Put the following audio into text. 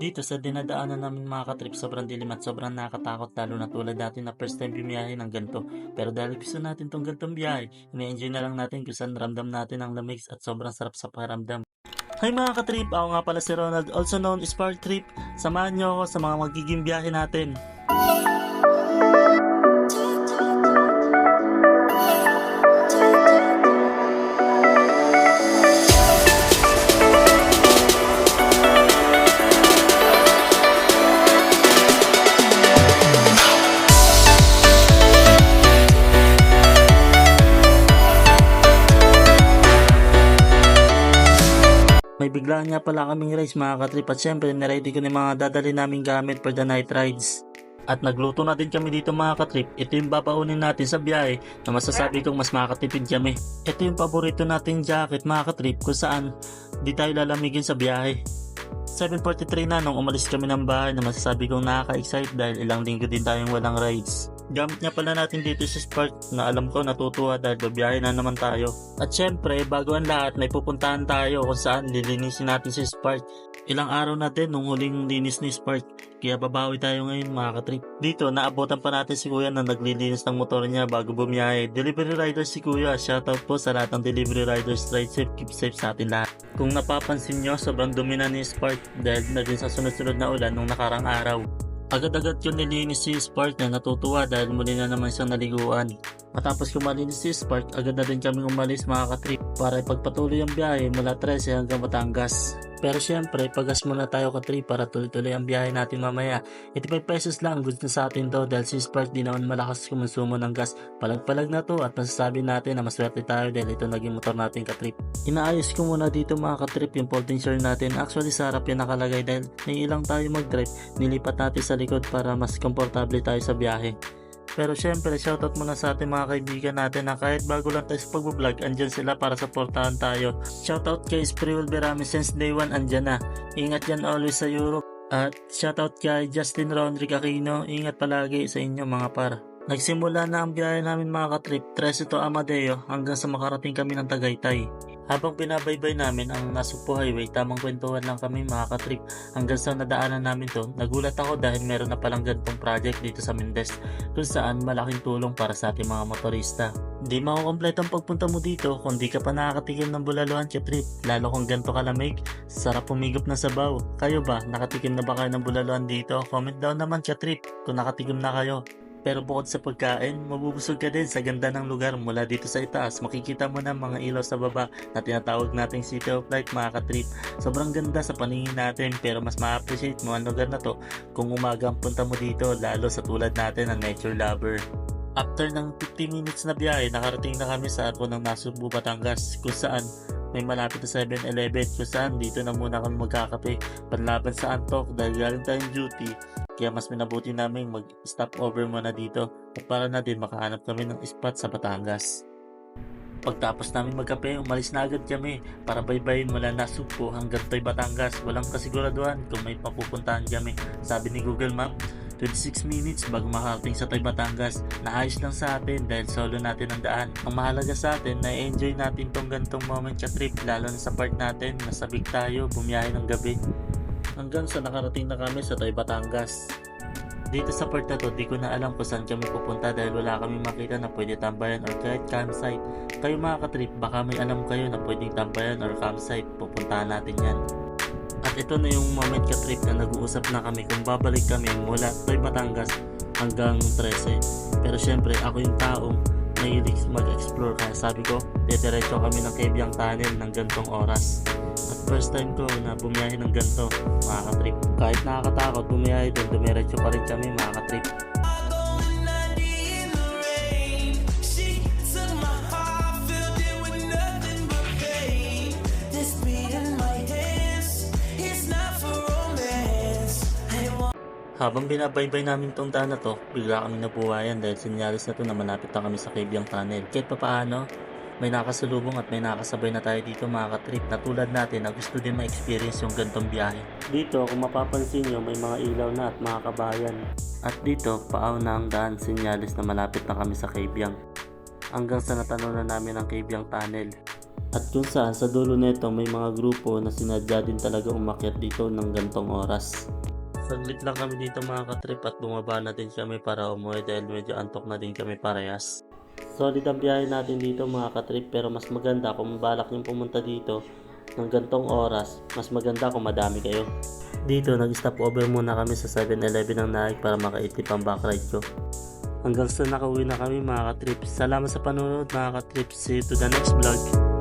Dito sa dinadaanan namin mga katrip, sobrang dilim at sobrang nakakatakot, lalo na tulad natin na first time bumiyahe ng ganito. Pero dahil gusto natin tong gantong biyahe, ini-enjoy na lang natin kung saan ramdam natin ang lamig at sobrang sarap sa pakiramdam. Hi mga katrip, ako nga pala si Ronald, also known as Spark Trip. Samahan nyo ako sa mga magiging biyahe natin. May biglaan nga pala kaming race mga katrip at syempre niready ko na yung mga dadali naming gamit for the night rides. At nagluto na din kami dito mga katrip. Ito yung babaunin natin sa biyahe na masasabi kong mas makakatipid kami. Ito yung paborito nating jacket mga katrip kung saan di tayo lalamigin sa biyahe. 7:43 na nung umalis kami ng bahay na masasabi kong nakaka-excite dahil ilang linggo din tayong walang rides. Gamit nga pala natin dito si Spark na alam ko natutuwa dahil babiyahe na naman tayo. At syempre bago ang lahat may pupuntahan tayo kung saan lilinisin natin si Spark. Ilang araw natin nung huling linis ni Spark, kaya babawi tayo ngayon mga katrip. Dito naabotan pa natin si kuya na naglilinis ng motor niya bago bumiyahe. Delivery rider si kuya, shoutout po sa lahat ng delivery riders. Ride safe, keep safe sa atin lahat. Kung napapansin nyo, sobrang dumi na ni Spark dahil na din sa sunod-sunod na ulan nung nakarang araw. Agad-agad yun nilinis si Spark na natutuwa dahil muli na naman siyang naliguan. Matapos kumalinis si Spark, agad na din kaming umalis mga katrip para ipagpatuloy ang biyahe mula 13 hanggang Batangas. Pero syempre, pagas muna tayo katrip para tuloy-tuloy ang biyahe natin mamaya. 85 pesos lang, goods na sa atin to dahil si Spark di naman malakas kumonsumo ng gas. Palag-palag na to at masasabi natin na maswerte tayo dahil ito naging motor natin katrip. Inaayos ko muna dito mga katrip yung folding chair natin. Actually sa harap yan nakalagay dahil may ilang tayo mag-drive. Nilipat natin sa likod para mas komportable tayo sa biyahe. Pero syempre, shoutout muna sa ating mga kaibigan natin na kahit bago lang tayo sa pag-vlog, andyan sila para supportahan tayo. Shoutout kay Sprewell Berami, since day 1 andyan na. Ingat yan always sa Europe. At shoutout kay Justin Rodrick Aquino, ingat palagi sa inyo mga par. Nagsimula na ang biyahe namin mga katrip, 13 to Amadeo hanggang sa makarating kami ng Tagaytay. Habang pinabaybay namin ang Nasugbu Highway, tamang kwentuhan lang kami mga katrip hanggang sa nadaanan namin to. Nagulat ako dahil meron na palang ganitong project dito sa Mendez kung saan malaking tulong para sa ating mga motorista. Hindi makukompleto ang pagpunta mo dito kung di ka pa nakakatikim ng bulaluhan katrip, lalo kung ganito kalamig, sarap pumigop ng sabaw. Kayo ba, nakatikim na ba kayo ng bulaluhan dito? Comment down naman katrip kung nakatikim na kayo. Pero bukod sa pagkain, mabubusog ka din sa ganda ng lugar mula dito sa itaas. Makikita mo na mga ilaw sa baba na tinatawag nating City of Light mga katrip. Sobrang ganda sa paningin natin pero mas ma-appreciate mo ang lugar na to kung umaga ang punta mo dito, lalo sa tulad natin na nature lover. After ng 50 minutes na biyahe, nakarating na kami sa arko ng Nasugbu, Batangas kung saan may malapit na 7-Eleven kung saan dito na muna kami magkakape panlaban sa antok dahil galing tayong duty. Kaya mas minabuti namin mag-stop over muna dito at para na din makahanap kami ng spot sa Batangas. Pagtapos namin magkape, umalis na agad kami para baybayin mula Nasugbu hanggang Toy Batangas. Walang kasiguraduhan kung may mapupuntahan kami. Sabi ni Google Map, 26 minutes bago makarating sa Toy Batangas. Naayos lang sa atin dahil solo natin ang daan. Ang mahalaga sa atin na enjoy natin tong gantong moment sa trip, lalo na sa part natin na sabik tayo bumiyahe ng gabi. Hanggang sa nakarating na kami sa Toy Batangas. Dito sa part na to, di ko na alam kung saan kami pupunta dahil wala kami makita na pwede tambayan or kahit campsite. Kayo mga katrip, baka may alam kayo na pwedeng tambayan or campsite, pupuntahan natin yan. At ito na yung moment katrip na nag-uusap na kami kung babalik kami mula Toy Batangas hanggang 13. Pero syempre ako yung taong mahilig mag-explore kaya sabi ko, diretso kami ng Cabiang Tunnel ng gantong oras. At first time ko na bumiyahe ng ganito mga katrip. Kahit nakakatakot bumiyahe doon, dumiretso pa rin kami mga katrip. Habang binabaybay namin tong daan na to, bigla kami nabuhayan dahil sinyalis na to na malapit na kami sa Cabiang Tunnel. Kahit papaano, may nakasalubong at may nakasabay na tayo dito mga katrip na tulad natin na gusto din ma-experience yung gantong biyahe. Dito kung mapapansin nyo may mga ilaw na at mga kabayan. At dito paaw na ang daan, sinyalis na malapit na kami sa Cabiang. Hanggang sa natanaw na namin ang Cabiang Tunnel. At kung saan sa dulo nito may mga grupo na sinadya din talaga umakyat dito ng gantong oras. Saglit lang kami dito mga katrip at bumaba na din kami para umuwi dahil medyo antok na din kami parehas. Solid ang biyahe natin dito mga katrip, pero mas maganda kung balak yung pumunta dito ng gantong oras, mas maganda kung madami kayo. Dito nag-stop over muna kami sa 7-Eleven ng Naik para makaitip ang backride ko. Hanggang sa nakauwi na kami mga katrip. Salamat sa panonood mga katrip. See you to the next vlog.